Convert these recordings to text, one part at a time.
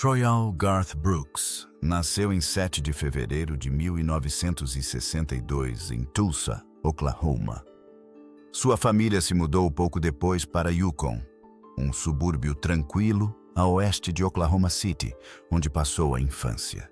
Troyal Garth Brooks nasceu em 7 de fevereiro de 1962 em Tulsa, Oklahoma. Sua família se mudou pouco depois para Yukon, um subúrbio tranquilo a oeste de Oklahoma City, onde passou a infância.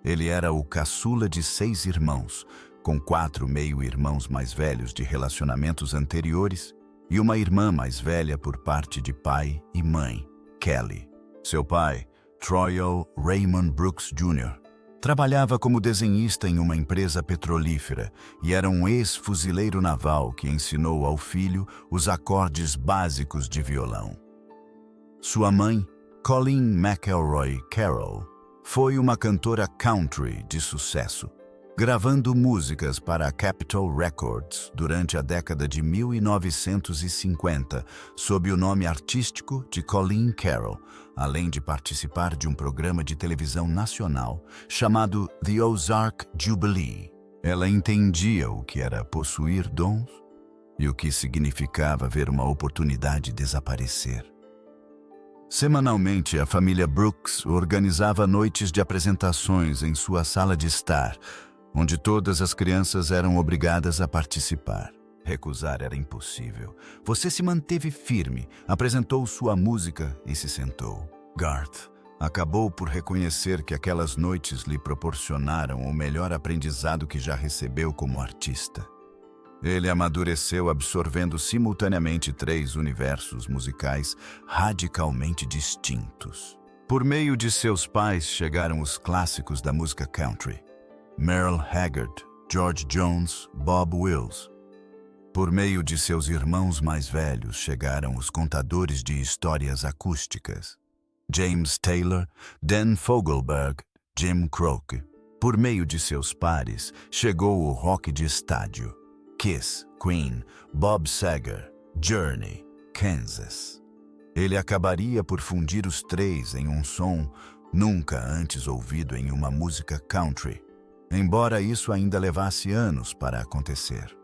Ele era o caçula de 6 irmãos, com 4 meio-irmãos mais velhos de relacionamentos anteriores e uma irmã mais velha por parte de pai e mãe, Kelly. Seu pai, Troyal Raymond Brooks Jr., trabalhava como desenhista em uma empresa petrolífera e era um ex-fuzileiro naval que ensinou ao filho os acordes básicos de violão. Sua mãe, Colleen McElroy Carroll, foi uma cantora country de sucesso, gravando músicas para a Capitol Records durante a década de 1950, sob o nome artístico de Colleen Carroll, além de participar de um programa de televisão nacional chamado The Ozark Jubilee. Ela entendia o que era possuir dons e o que significava ver uma oportunidade desaparecer. Semanalmente, a família Brooks organizava noites de apresentações em sua sala de estar, onde todas as crianças eram obrigadas a participar. Recusar era impossível. Você se manteve firme, apresentou sua música e se sentou. Garth acabou por reconhecer que aquelas noites lhe proporcionaram o melhor aprendizado que já recebeu como artista. Ele amadureceu absorvendo simultaneamente 3 universos musicais radicalmente distintos. Por meio de seus pais chegaram os clássicos da música country: Merle Haggard, George Jones, Bob Wills. Por meio de seus irmãos mais velhos chegaram os contadores de histórias acústicas: James Taylor, Dan Fogelberg, Jim Croce. Por meio de seus pares chegou o rock de estádio: Kiss, Queen, Bob Seger, Journey, Kansas. Ele acabaria por fundir os 3 em um som nunca antes ouvido em uma música country, embora isso ainda levasse anos para acontecer.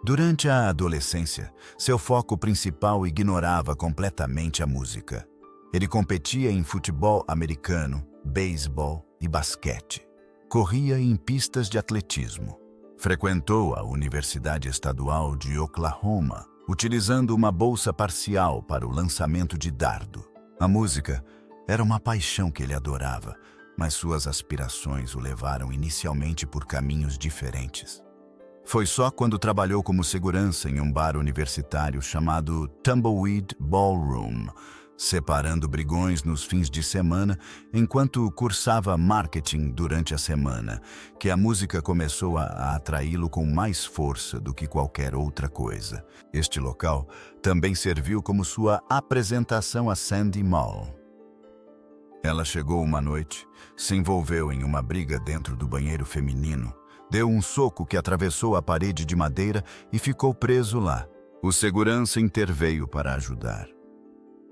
Durante a adolescência, seu foco principal ignorava completamente a música. Ele competia em futebol americano, beisebol e basquete. Corria em pistas de atletismo. Frequentou a Universidade Estadual de Oklahoma, utilizando uma bolsa parcial para o lançamento de dardo. A música era uma paixão que ele adorava, mas suas aspirações o levaram inicialmente por caminhos diferentes. Foi só quando trabalhou como segurança em um bar universitário chamado Tumbleweed Ballroom, separando brigões nos fins de semana enquanto cursava marketing durante a semana, que a música começou a atraí-lo com mais força do que qualquer outra coisa. Este local também serviu como sua apresentação a Sandy Mall. Ela chegou uma noite, se envolveu em uma briga dentro do banheiro feminino, deu um soco que atravessou a parede de madeira e ficou preso lá. O segurança interveio para ajudar.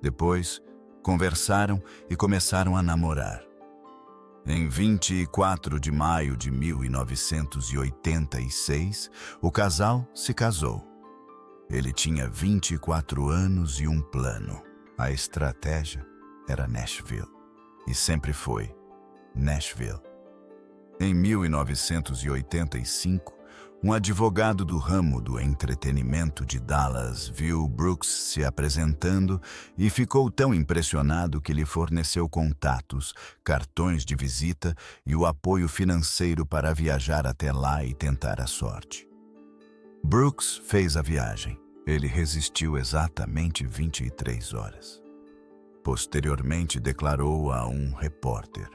Depois, conversaram e começaram a namorar. Em 24 de maio de 1986, o casal se casou. Ele tinha 24 anos e um plano. A estratégia era Nashville. E sempre foi Nashville. Em 1985, um advogado do ramo do entretenimento de Dallas viu Brooks se apresentando e ficou tão impressionado que lhe forneceu contatos, cartões de visita e o apoio financeiro para viajar até lá e tentar a sorte. Brooks fez a viagem. Ele resistiu exatamente 23 horas. Posteriormente declarou a um repórter: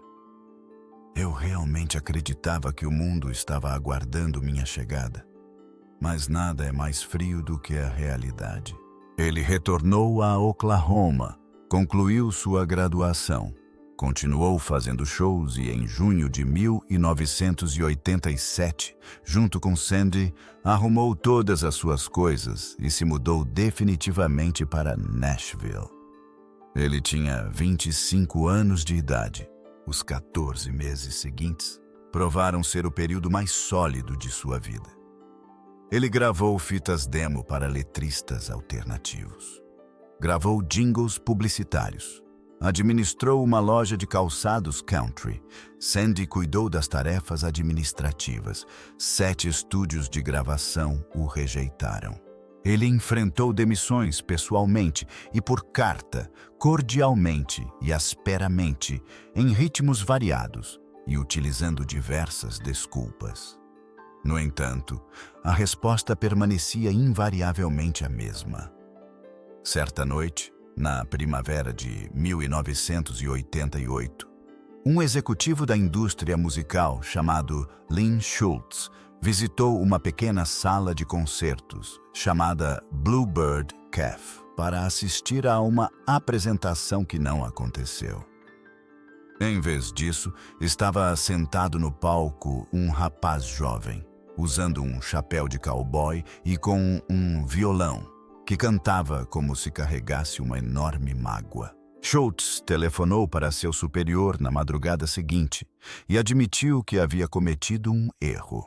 "Eu realmente acreditava que o mundo estava aguardando minha chegada, mas nada é mais frio do que a realidade." Ele retornou a Oklahoma, concluiu sua graduação, continuou fazendo shows e em junho de 1987, junto com Sandy, arrumou todas as suas coisas e se mudou definitivamente para Nashville. Ele tinha 25 anos de idade. Os 14 meses seguintes provaram ser o período mais sólido de sua vida. Ele gravou fitas demo para letristas alternativos. Gravou jingles publicitários. administrou uma loja de calçados country. Sandy cuidou das tarefas administrativas. 7 estúdios de gravação o rejeitaram. Ele enfrentou demissões pessoalmente e por carta, cordialmente e asperamente, em ritmos variados e utilizando diversas desculpas. No entanto, a resposta permanecia invariavelmente a mesma. Certa noite, na primavera de 1988, um executivo da indústria musical chamado Lynn Schultz visitou uma pequena sala de concertos chamada Bluebird Cafe para assistir a uma apresentação que não aconteceu. Em vez disso, estava sentado no palco um rapaz jovem, usando um chapéu de cowboy e com um violão, que cantava como se carregasse uma enorme mágoa. Schultz telefonou para seu superior na madrugada seguinte e admitiu que havia cometido um erro.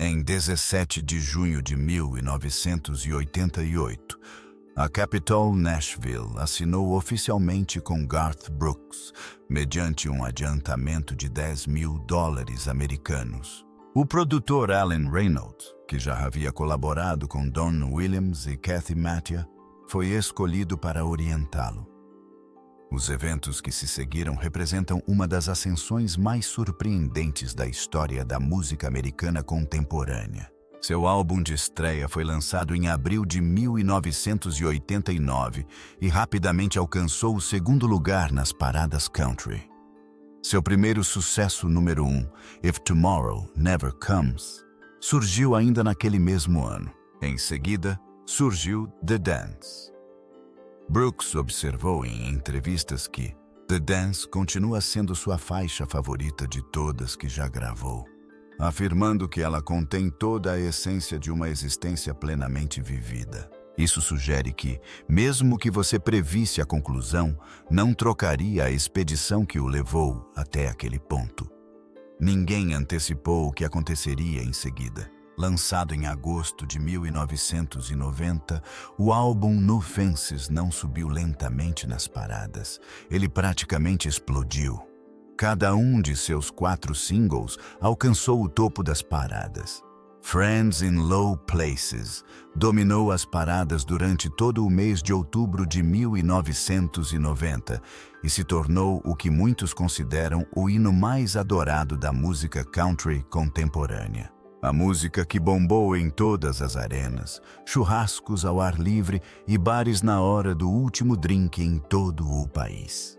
Em 17 de junho de 1988, a Capitol Nashville assinou oficialmente com Garth Brooks, mediante um adiantamento de $10.000 americanos. O produtor Alan Reynolds, que já havia colaborado com Don Williams e Kathy Mattea, foi escolhido para orientá-lo. Os eventos que se seguiram representam uma das ascensões mais surpreendentes da história da música americana contemporânea. Seu álbum de estreia foi lançado em abril de 1989 e rapidamente alcançou o segundo lugar nas paradas country. Seu primeiro sucesso número 1, If Tomorrow Never Comes, surgiu ainda naquele mesmo ano. Em seguida, surgiu The Dance. Brooks observou em entrevistas que The Dance continua sendo sua faixa favorita de todas que já gravou, afirmando que ela contém toda a essência de uma existência plenamente vivida. Isso sugere que, mesmo que você previsse a conclusão, não trocaria a expedição que o levou até aquele ponto. Ninguém antecipou o que aconteceria em seguida. Lançado em agosto de 1990, o álbum No Fences não subiu lentamente nas paradas. Ele praticamente explodiu. Cada um de seus 4 singles alcançou o topo das paradas. Friends in Low Places dominou as paradas durante todo o mês de outubro de 1990 e se tornou o que muitos consideram o hino mais adorado da música country contemporânea. A música que bombou em todas as arenas, churrascos ao ar livre e bares na hora do último drink em todo o país.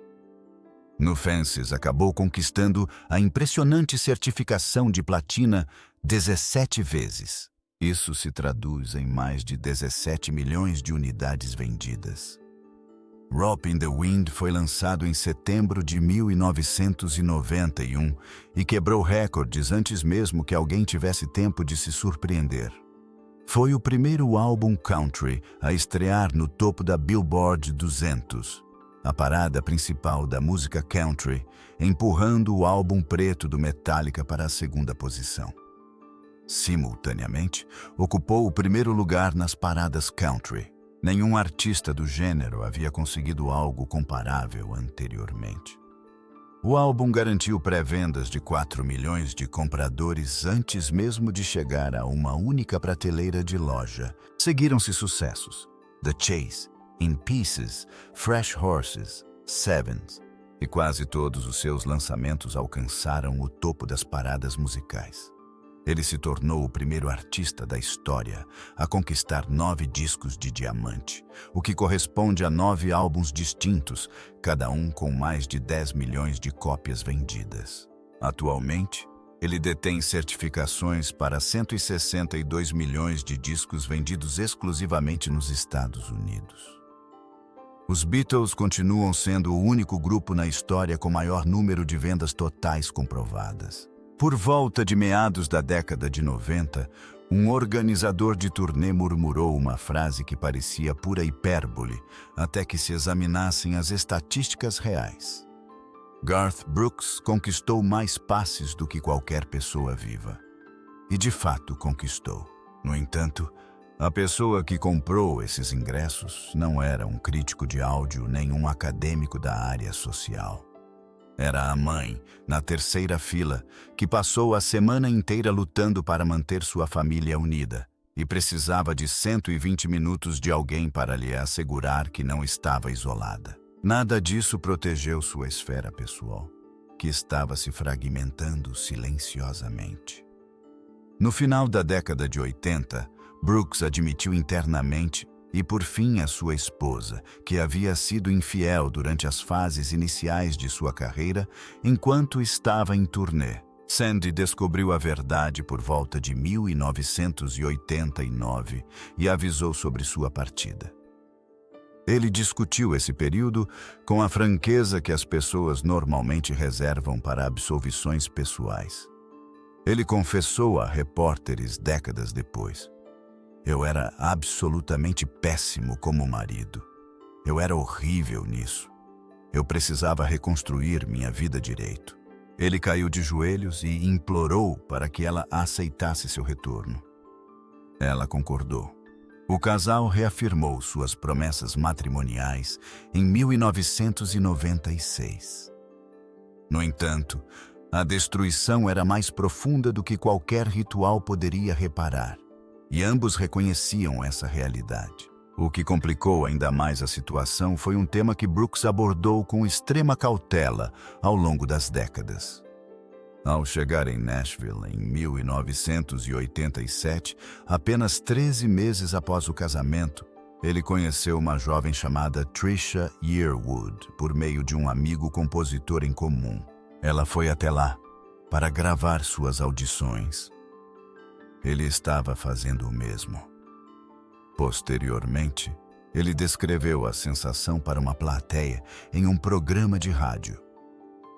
No Fences acabou conquistando a impressionante certificação de platina 17 vezes. Isso se traduz em mais de 17 milhões de unidades vendidas. Rope in the Wind foi lançado em setembro de 1991 e quebrou recordes antes mesmo que alguém tivesse tempo de se surpreender. Foi o primeiro álbum country a estrear no topo da Billboard 200, a parada principal da música country, empurrando o álbum preto do Metallica para a segunda posição. Simultaneamente, ocupou o primeiro lugar nas paradas country. Nenhum artista do gênero havia conseguido algo comparável anteriormente. O álbum garantiu pré-vendas de 4 milhões de compradores antes mesmo de chegar a uma única prateleira de loja. Seguiram-se sucessos: The Chase, In Pieces, Fresh Horses, Sevens, e quase todos os seus lançamentos alcançaram o topo das paradas musicais. Ele se tornou o primeiro artista da história a conquistar 9 discos de diamante, o que corresponde a 9 álbuns distintos, cada um com mais de 10 milhões de cópias vendidas. Atualmente, ele detém certificações para 162 milhões de discos vendidos exclusivamente nos Estados Unidos. Os Beatles continuam sendo o único grupo na história com maior número de vendas totais comprovadas. Por volta de meados da década de 90, um organizador de turnê murmurou uma frase que parecia pura hipérbole, até que se examinassem as estatísticas reais. Garth Brooks conquistou mais passes do que qualquer pessoa viva. E de fato conquistou. No entanto, A pessoa que comprou esses ingressos não era um crítico de áudio nem um acadêmico da área social. Era a mãe, na terceira fila, que passou a semana inteira lutando para manter sua família unida e precisava de 120 minutos de alguém para lhe assegurar que não estava isolada. Nada disso protegeu sua esfera pessoal, que estava se fragmentando silenciosamente. No final da década de 80, Brooks admitiu internamente e, por fim, a sua esposa, que havia sido infiel durante as fases iniciais de sua carreira enquanto estava em turnê. Sandy descobriu a verdade por volta de 1989 e avisou sobre sua partida. Ele discutiu esse período com a franqueza que as pessoas normalmente reservam para absolvições pessoais. Ele confessou a repórteres décadas depois: "Eu era absolutamente péssimo como marido. Eu era horrível nisso. Eu precisava reconstruir minha vida direito." Ele caiu de joelhos e implorou para que ela aceitasse seu retorno. Ela concordou. O casal reafirmou suas promessas matrimoniais em 1996. No entanto, a destruição era mais profunda do que qualquer ritual poderia reparar, e ambos reconheciam essa realidade. O que complicou ainda mais a situação foi um tema que Brooks abordou com extrema cautela ao longo das décadas. Ao chegar em Nashville em 1987, apenas 13 meses após o casamento, ele conheceu uma jovem chamada Trisha Yearwood por meio de um amigo compositor em comum. Ela foi até lá para gravar suas audições. Ele estava fazendo o mesmo. Posteriormente, ele descreveu a sensação para uma plateia em um programa de rádio.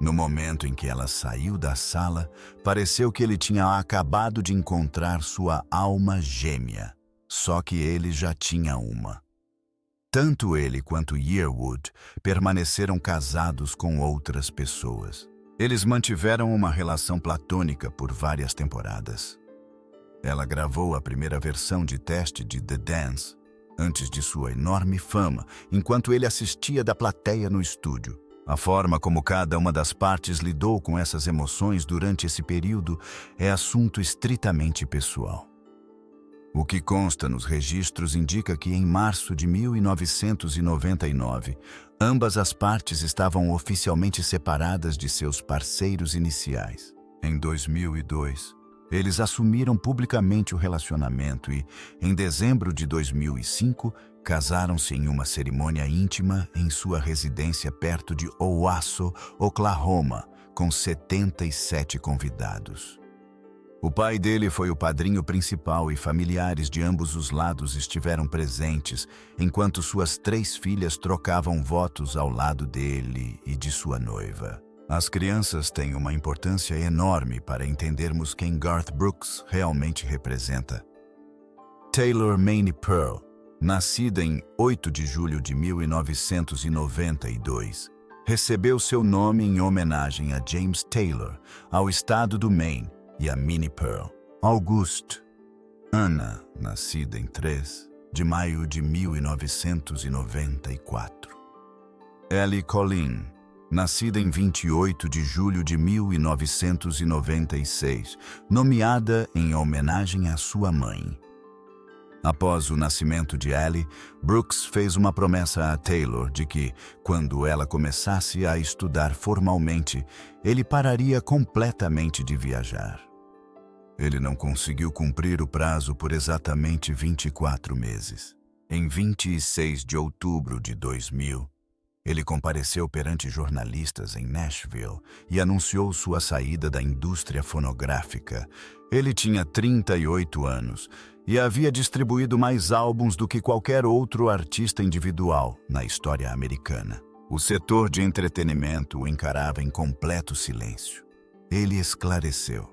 No momento em que ela saiu da sala, pareceu que ele tinha acabado de encontrar sua alma gêmea, só que ele já tinha uma. Tanto ele quanto Yearwood permaneceram casados com outras pessoas. Eles mantiveram uma relação platônica por várias temporadas. Ela gravou a primeira versão de teste de The Dance, antes de sua enorme fama, enquanto ele assistia da plateia no estúdio. A forma como cada uma das partes lidou com essas emoções durante esse período é assunto estritamente pessoal. O que consta nos registros indica que em março de 1999, ambas as partes estavam oficialmente separadas de seus parceiros iniciais. Em 2002, eles assumiram publicamente o relacionamento e, em dezembro de 2005, casaram-se em uma cerimônia íntima em sua residência perto de Owasso, Oklahoma, com 77 convidados. O pai dele foi o padrinho principal e familiares de ambos os lados estiveram presentes, enquanto suas 3 filhas trocavam votos ao lado dele e de sua noiva. As crianças têm uma importância enorme para entendermos quem Garth Brooks realmente representa. Taylor Mane Pearl, nascida em 8 de julho de 1992, recebeu seu nome em homenagem a James Taylor, ao estado do Maine, e a Minnie Pearl. Auguste. Anna, nascida em 3 de maio de 1994. Ellie Colleen, nascida em 28 de julho de 1996, nomeada em homenagem à sua mãe. Após o nascimento de Ellie, Brooks fez uma promessa a Taylor de que, quando ela começasse a estudar formalmente, ele pararia completamente de viajar. Ele não conseguiu cumprir o prazo por exatamente 24 meses. Em 26 de outubro de 2000, ele compareceu perante jornalistas em Nashville e anunciou sua saída da indústria fonográfica. Ele tinha 38 anos e havia distribuído mais álbuns do que qualquer outro artista individual na história americana. O setor de entretenimento o encarava em completo silêncio. Ele esclareceu: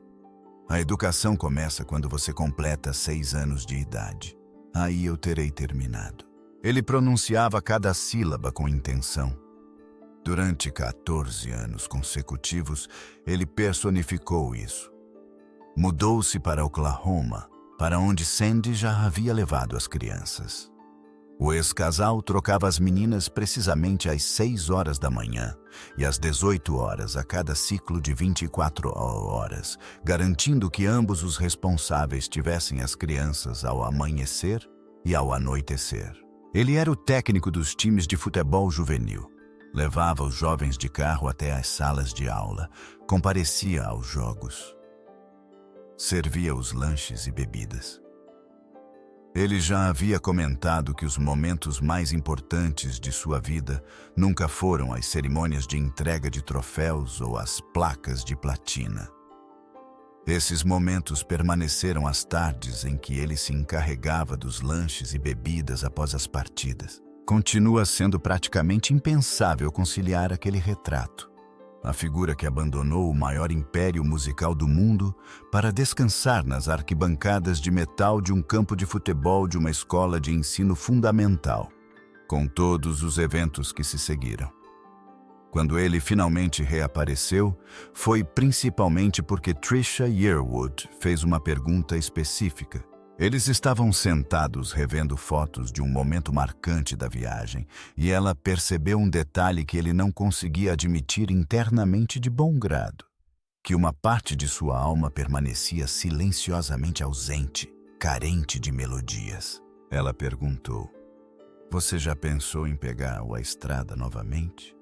"A educação começa quando você completa 6 anos de idade. Aí eu terei terminado." Ele pronunciava cada sílaba com intenção. Durante 14 anos consecutivos, ele personificou isso. Mudou-se para Oklahoma, para onde Sandy já havia levado as crianças. O ex-casal trocava as meninas precisamente às 6 horas da manhã e às 18 horas a cada ciclo de 24 horas, garantindo que ambos os responsáveis tivessem as crianças ao amanhecer e ao anoitecer. Ele era o técnico dos times de futebol juvenil. Levava os jovens de carro até as salas de aula, comparecia aos jogos, servia os lanches e bebidas. Ele já havia comentado que os momentos mais importantes de sua vida nunca foram as cerimônias de entrega de troféus ou as placas de platina. Esses momentos permaneceram as tardes em que ele se encarregava dos lanches e bebidas após as partidas. Continua sendo praticamente impensável conciliar aquele retrato. A figura que abandonou o maior império musical do mundo para descansar nas arquibancadas de metal de um campo de futebol de uma escola de ensino fundamental, com todos os eventos que se seguiram. Quando ele finalmente reapareceu, foi principalmente porque Trisha Yearwood fez uma pergunta específica. Eles estavam sentados revendo fotos de um momento marcante da viagem e ela percebeu um detalhe que ele não conseguia admitir internamente de bom grado: que uma parte de sua alma permanecia silenciosamente ausente, carente de melodias. Ela perguntou: "Você já pensou em pegar a estrada novamente?"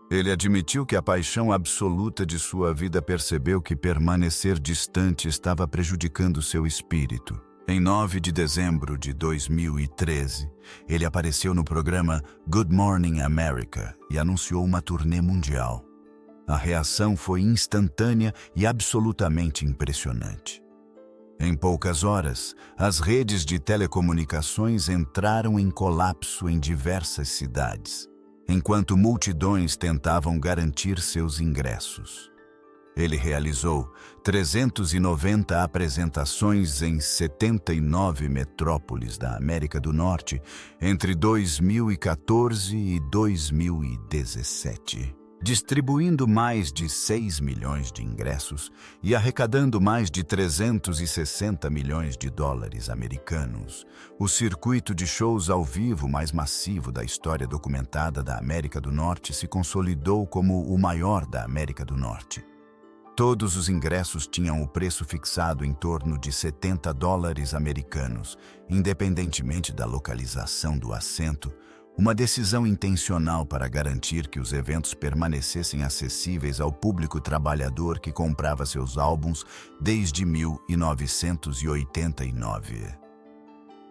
Ele admitiu que a paixão absoluta de sua vida percebeu que permanecer distante estava prejudicando seu espírito. Em 9 de dezembro de 2013, ele apareceu no programa Good Morning America e anunciou uma turnê mundial. A reação foi instantânea e absolutamente impressionante. Em poucas horas, as redes de telecomunicações entraram em colapso em diversas cidades, enquanto multidões tentavam garantir seus ingressos. Ele realizou 390 apresentações em 79 metrópoles da América do Norte entre 2014 e 2017, distribuindo mais de 6 milhões de ingressos e arrecadando mais de 360 milhões de dólares americanos. O circuito de shows ao vivo mais massivo da história documentada da América do Norte se consolidou como o maior da América do Norte. Todos os ingressos tinham o preço fixado em torno de 70 dólares americanos, independentemente da localização do assento, uma decisão intencional para garantir que os eventos permanecessem acessíveis ao público trabalhador que comprava seus álbuns desde 1989.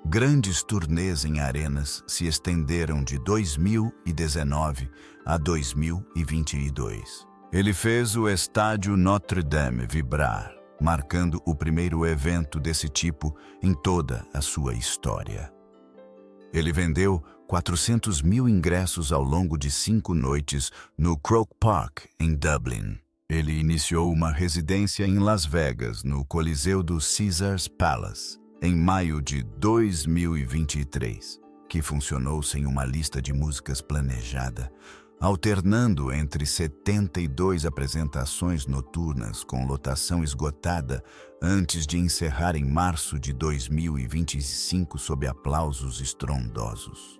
Grandes turnês em arenas se estenderam de 2019 a 2022. Ele fez o estádio Notre Dame vibrar, marcando o primeiro evento desse tipo em toda a sua história. Ele vendeu 400 mil ingressos ao longo de 5 noites no Croke Park, em Dublin. Ele iniciou uma residência em Las Vegas, no Coliseu do Caesars Palace, em maio de 2023, que funcionou sem uma lista de músicas planejada, alternando entre 72 apresentações noturnas com lotação esgotada antes de encerrar em março de 2025 sob aplausos estrondosos.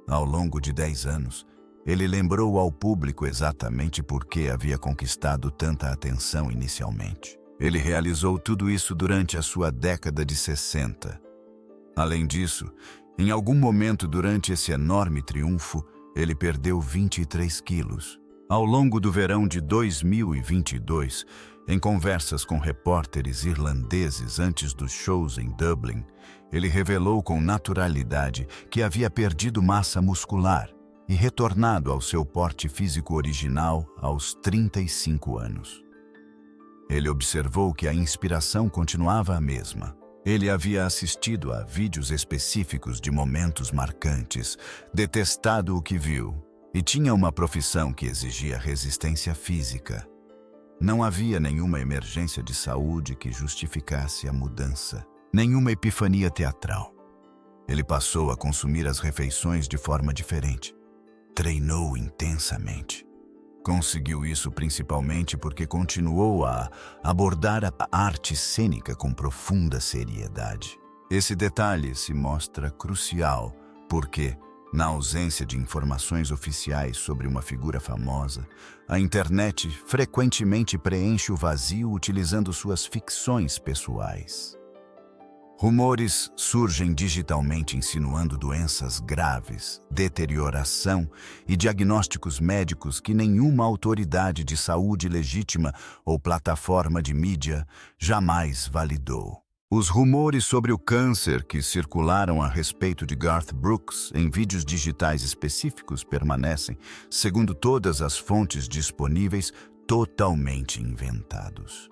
Ao longo de 10 anos, ele lembrou ao público exatamente por que havia conquistado tanta atenção inicialmente. Ele realizou tudo isso durante a sua década de 60. Além disso, em algum momento durante esse enorme triunfo, ele perdeu 23 quilos. Ao longo do verão de 2022, em conversas com repórteres irlandeses antes dos shows em Dublin, ele revelou com naturalidade que havia perdido massa muscular e retornado ao seu porte físico original aos 35 anos. Ele observou que a inspiração continuava a mesma. Ele havia assistido a vídeos específicos de momentos marcantes, detestado o que viu, e tinha uma profissão que exigia resistência física. Não havia nenhuma emergência de saúde que justificasse a mudança, nenhuma epifania teatral. Ele passou a consumir as refeições de forma diferente. Treinou intensamente. Conseguiu isso principalmente porque continuou a abordar a arte cênica com profunda seriedade. Esse detalhe se mostra crucial porque, na ausência de informações oficiais sobre uma figura famosa, a internet frequentemente preenche o vazio utilizando suas ficções pessoais. Rumores surgem digitalmente insinuando doenças graves, deterioração e diagnósticos médicos que nenhuma autoridade de saúde legítima ou plataforma de mídia jamais validou. Os rumores sobre o câncer que circularam a respeito de Garth Brooks em vídeos digitais específicos permanecem, segundo todas as fontes disponíveis, totalmente inventados.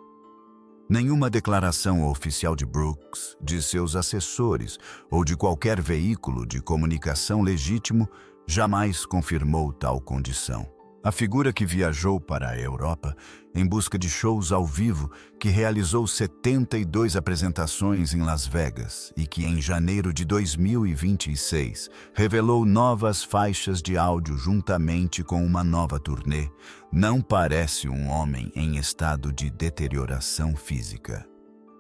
Nenhuma declaração oficial de Brooks, de seus assessores ou de qualquer veículo de comunicação legítimo jamais confirmou tal condição. A figura que viajou para a Europa em busca de shows ao vivo, que realizou 72 apresentações em Las Vegas e que em janeiro de 2026 revelou novas faixas de áudio juntamente com uma nova turnê, não parece um homem em estado de deterioração física.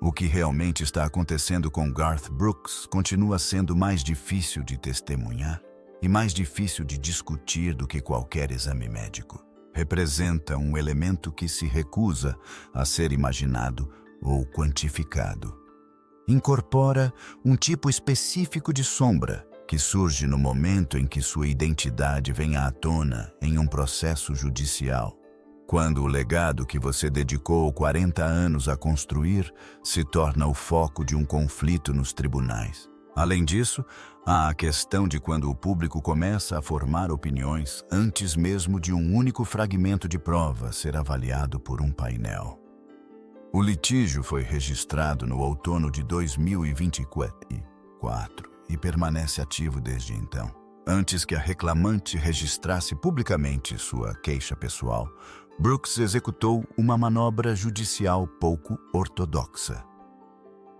O que realmente está acontecendo com Garth Brooks continua sendo mais difícil de testemunhar e mais difícil de discutir do que qualquer exame médico. Representa um elemento que se recusa a ser imaginado ou quantificado. Incorpora um tipo específico de sombra que surge no momento em que sua identidade vem à tona em um processo judicial. Quando o legado que você dedicou 40 anos a construir se torna o foco de um conflito nos tribunais. Além disso, há a questão de quando o público começa a formar opiniões antes mesmo de um único fragmento de prova ser avaliado por um painel. O litígio foi registrado no outono de 2024 e permanece ativo desde então. Antes que a reclamante registrasse publicamente sua queixa pessoal, Brooks executou uma manobra judicial pouco ortodoxa.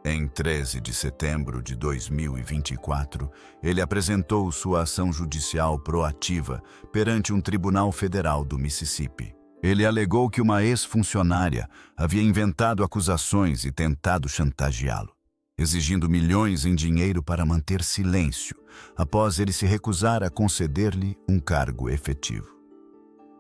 Em 13 de setembro de 2024, ele apresentou sua ação judicial proativa perante um tribunal federal do Mississippi. Ele alegou que uma ex-funcionária havia inventado acusações e tentado chantageá-lo, exigindo milhões em dinheiro para manter silêncio, após ele se recusar a conceder-lhe um cargo efetivo.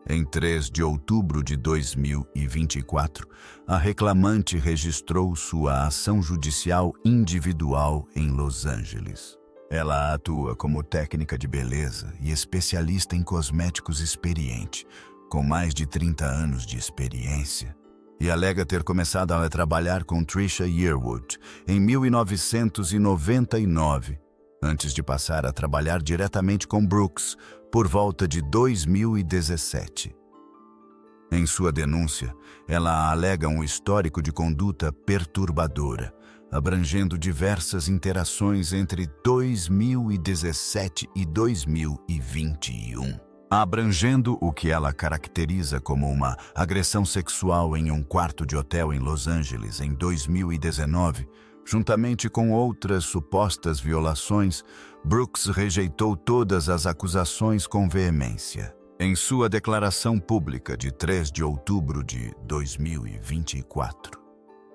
Em 3 de outubro de 2024, a reclamante registrou sua ação judicial individual em Los Angeles. Ela atua como técnica de beleza e especialista em cosméticos experiente, com mais de 30 anos de experiência, e alega ter começado a trabalhar com Trisha Yearwood em 1999, antes de passar a trabalhar diretamente com Brooks por volta de 2017. Em sua denúncia, ela alega um histórico de conduta perturbadora, abrangendo diversas interações entre 2017 e 2021. Abrangendo o que ela caracteriza como uma agressão sexual em um quarto de hotel em Los Angeles em 2019, juntamente com outras supostas violações, Brooks rejeitou todas as acusações com veemência. Em sua declaração pública de 3 de outubro de 2024,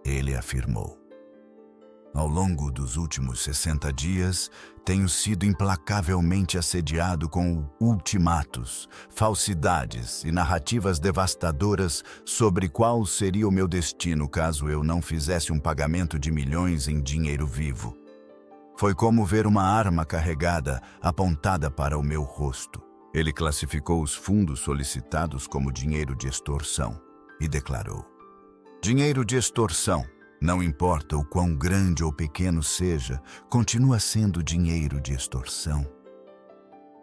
ele afirmou: "Ao longo dos últimos 60 dias, tenho sido implacavelmente assediado com ultimatos, falsidades e narrativas devastadoras sobre qual seria o meu destino caso eu não fizesse um pagamento de milhões em dinheiro vivo. Foi como ver uma arma carregada apontada para o meu rosto." Ele classificou os fundos solicitados como dinheiro de extorsão e declarou: "Dinheiro de extorsão. Não importa o quão grande ou pequeno seja, continua sendo dinheiro de extorsão.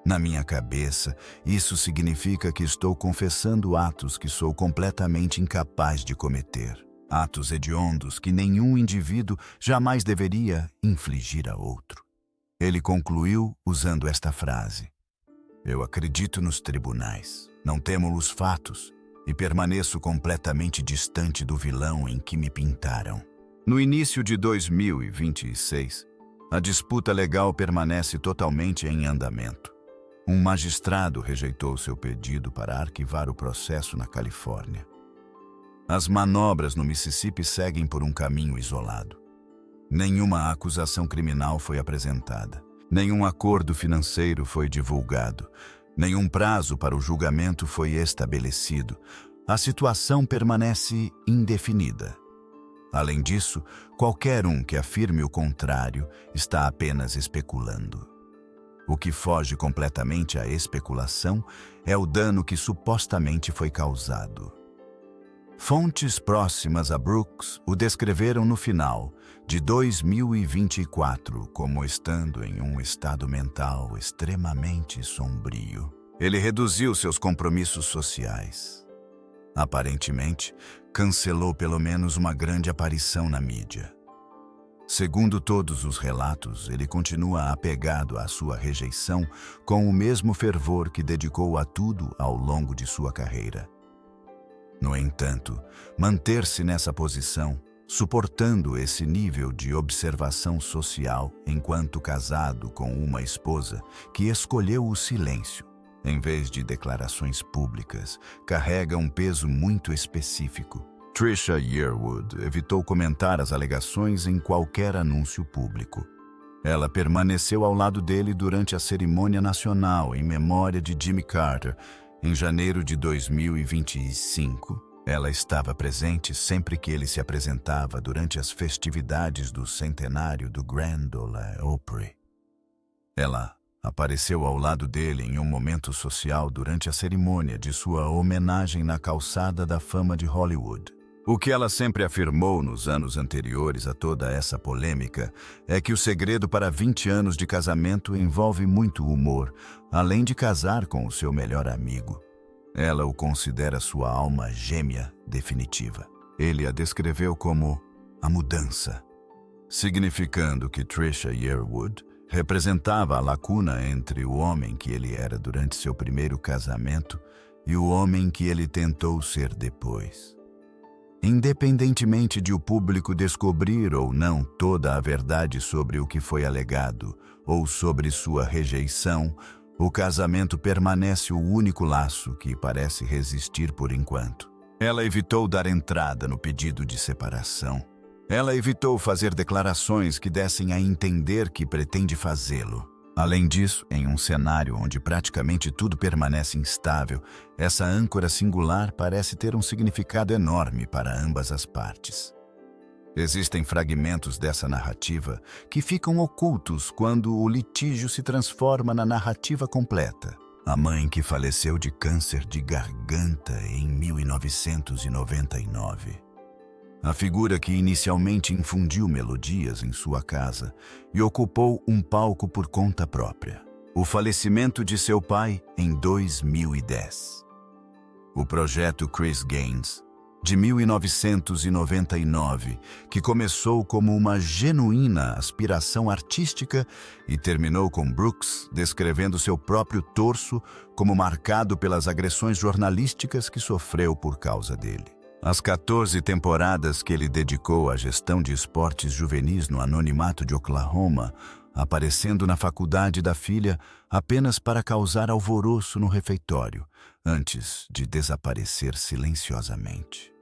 Na minha cabeça, isso significa que estou confessando atos que sou completamente incapaz de cometer. Atos hediondos que nenhum indivíduo jamais deveria infligir a outro." Ele concluiu usando esta frase: "Eu acredito nos tribunais, não temo os fatos, e permaneço completamente distante do vilão em que me pintaram." No início de 2026, a disputa legal permanece totalmente em andamento. Um magistrado rejeitou seu pedido para arquivar o processo na Califórnia. As manobras no Mississippi seguem por um caminho isolado. Nenhuma acusação criminal foi apresentada. Nenhum acordo financeiro foi divulgado. Nenhum prazo para o julgamento foi estabelecido. A situação permanece indefinida. Além disso, qualquer um que afirme o contrário está apenas especulando. O que foge completamente à especulação é o dano que supostamente foi causado. Fontes próximas a Brooks o descreveram no final de 2024 como estando em um estado mental extremamente sombrio. Ele reduziu seus compromissos sociais. Aparentemente, cancelou pelo menos uma grande aparição na mídia. Segundo todos os relatos, ele continua apegado à sua rejeição com o mesmo fervor que dedicou a tudo ao longo de sua carreira. No entanto, manter-se nessa posição, suportando esse nível de observação social enquanto casado com uma esposa que escolheu o silêncio, em vez de declarações públicas, carrega um peso muito específico. Trisha Yearwood evitou comentar as alegações em qualquer anúncio público. Ela permaneceu ao lado dele durante a cerimônia nacional em memória de Jimmy Carter, em janeiro de 2025. Ela estava presente sempre que ele se apresentava durante as festividades do centenário do Grand Ole Opry. Ela apareceu ao lado dele em um momento social durante a cerimônia de sua homenagem na calçada da fama de Hollywood. O que ela sempre afirmou nos anos anteriores a toda essa polêmica é que o segredo para 20 anos de casamento envolve muito humor, além de casar com o seu melhor amigo. Ela o considera sua alma gêmea definitiva. Ele a descreveu como a mudança, significando que Trisha Yearwood representava a lacuna entre o homem que ele era durante seu primeiro casamento e o homem que ele tentou ser depois. Independentemente de o público descobrir ou não toda a verdade sobre o que foi alegado ou sobre sua rejeição, o casamento permanece o único laço que parece resistir por enquanto. Ela evitou dar entrada no pedido de separação. Ela evitou fazer declarações que dessem a entender que pretende fazê-lo. Além disso, em um cenário onde praticamente tudo permanece instável, essa âncora singular parece ter um significado enorme para ambas as partes. Existem fragmentos dessa narrativa que ficam ocultos quando o litígio se transforma na narrativa completa. A mãe que faleceu de câncer de garganta em 1999. A figura que inicialmente infundiu melodias em sua casa e ocupou um palco por conta própria. O falecimento de seu pai em 2010. O projeto Chris Gaines, de 1999, que começou como uma genuína aspiração artística e terminou com Brooks descrevendo seu próprio torso como marcado pelas agressões jornalísticas que sofreu por causa dele. As 14 temporadas que ele dedicou à gestão de esportes juvenis no anonimato de Oklahoma, aparecendo na faculdade da filha apenas para causar alvoroço no refeitório, antes de desaparecer silenciosamente.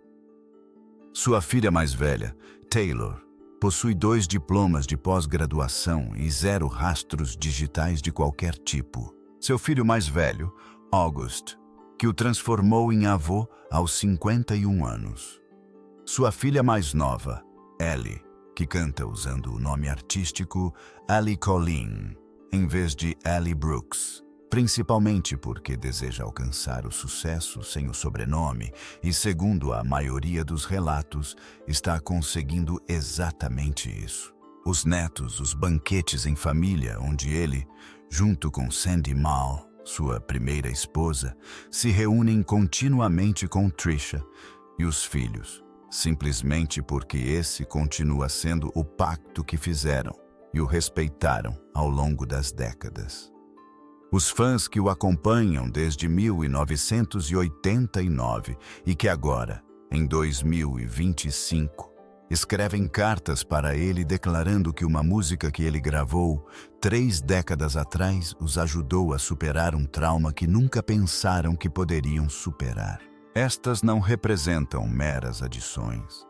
Sua filha mais velha, Taylor, possui 2 diplomas de pós-graduação e 0 rastros digitais de qualquer tipo. Seu filho mais velho, August, que o transformou em avô aos 51 anos. Sua filha mais nova, Ellie, que canta usando o nome artístico Ellie Colleen, em vez de Ellie Brooks, principalmente porque deseja alcançar o sucesso sem o sobrenome e, segundo a maioria dos relatos, está conseguindo exatamente isso. Os netos, os banquetes em família onde ele, junto com Sandy Mal, sua primeira esposa, se reúnem continuamente com Trisha e os filhos, simplesmente porque esse continua sendo o pacto que fizeram e o respeitaram ao longo das décadas. Os fãs que o acompanham desde 1989 e que agora, em 2025, Escrevem cartas para ele declarando que uma música que ele gravou 3 décadas atrás os ajudou a superar um trauma que nunca pensaram que poderiam superar. Estas não representam meras adições.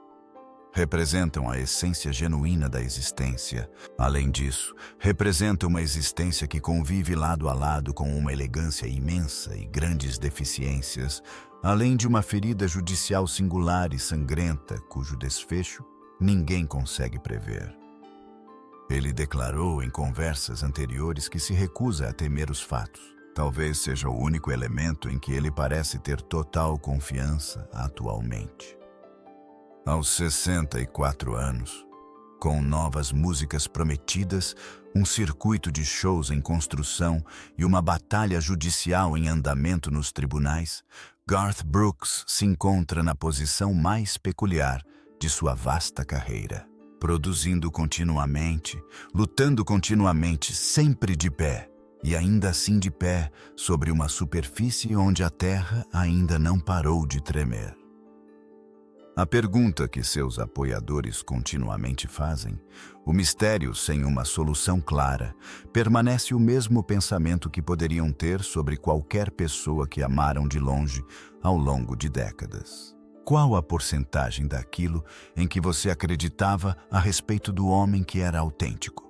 Representam a essência genuína da existência. Além disso, representam uma existência que convive lado a lado com uma elegância imensa e grandes deficiências, além de uma ferida judicial singular e sangrenta, cujo desfecho ninguém consegue prever. Ele declarou em conversas anteriores que se recusa a temer os fatos. Talvez seja o único elemento em que ele parece ter total confiança atualmente. Aos 64 anos, com novas músicas prometidas, um circuito de shows em construção e uma batalha judicial em andamento nos tribunais, Garth Brooks se encontra na posição mais peculiar de sua vasta carreira, produzindo continuamente, lutando continuamente, sempre de pé, e ainda assim de pé sobre uma superfície onde a terra ainda não parou de tremer. A pergunta que seus apoiadores continuamente fazem, o mistério sem uma solução clara, permanece o mesmo pensamento que poderiam ter sobre qualquer pessoa que amaram de longe ao longo de décadas. Qual a porcentagem daquilo em que você acreditava a respeito do homem que era autêntico?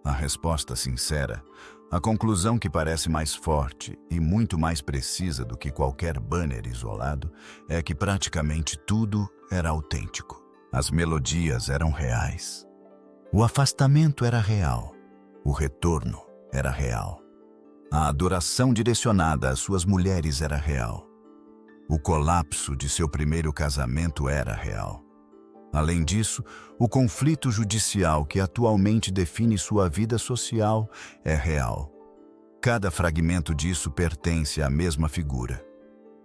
A resposta sincera, a conclusão que parece mais forte e muito mais precisa do que qualquer banner isolado, é que praticamente tudo era autêntico. As melodias eram reais. O afastamento era real. O retorno era real. A adoração direcionada às suas mulheres era real. O colapso de seu primeiro casamento era real. Além disso, o conflito judicial que atualmente define sua vida social é real. Cada fragmento disso pertence à mesma figura.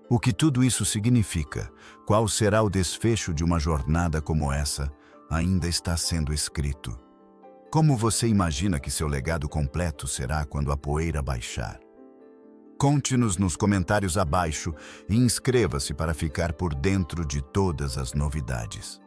O que tudo isso significa, qual será o desfecho de uma jornada como essa, ainda está sendo escrito. Como você imagina que seu legado completo será quando a poeira baixar? Conte-nos nos comentários abaixo e inscreva-se para ficar por dentro de todas as novidades.